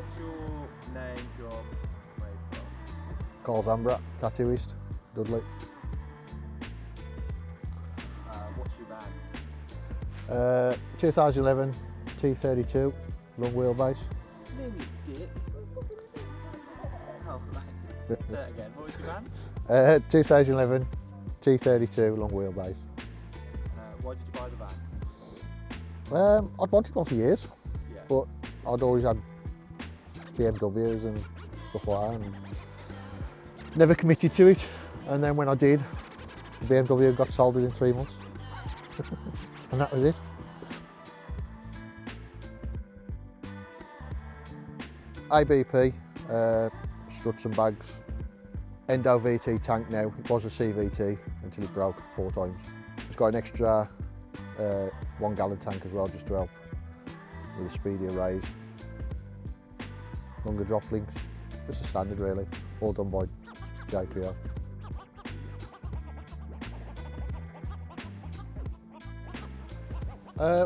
What's your name, job, where you from? Call Zambra, tattooist, Dudley. What's your van? 2011 T32, long wheelbase. Name you dick. Oh, right. Say that again. What was your van? 2011 T32, long wheelbase. Why did you buy the van? I'd wanted one for years, Yeah. but I'd always had BMWs and stuff like that, and never committed to it. And then when I did, the BMW got sold within 3 months, and that was it. ABP, struts and bags, Endo VT tank now. It was a CVT until it broke 4 times. It's got an extra 1 gallon tank as well, just to help with a speedier raise. Longer drop links, just a standard really, all done by JPL.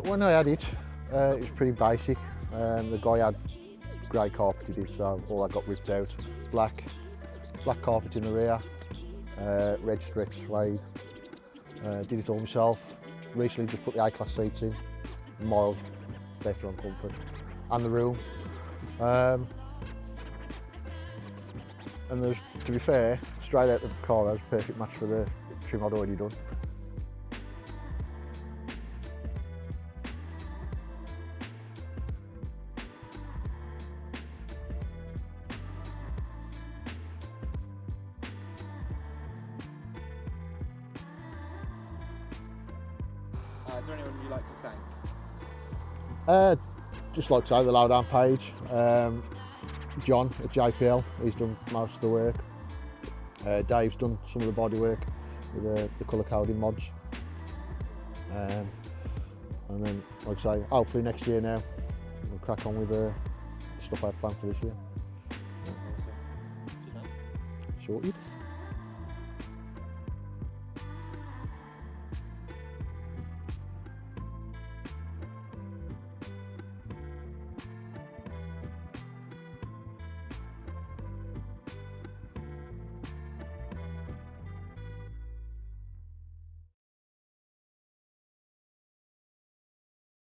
When I had it, it was pretty basic. The guy had grey carpeted it, so all that got ripped out. Black carpet in the rear, red stretch suede. Did it all myself. Recently just put the A-class seats in, miles better on comfort, and the room. And there's, to be fair, straight out the car, that was a perfect match for the trim I'd already done. Is there anyone you'd like to thank? Just like to say, the Lowdown page. John at JPL, he's done most of the work. Dave's done some of the body work with the colour coding mods. And then, like I say, hopefully next year now, we'll crack on with the stuff I have planned for this year. Awesome. Sorted.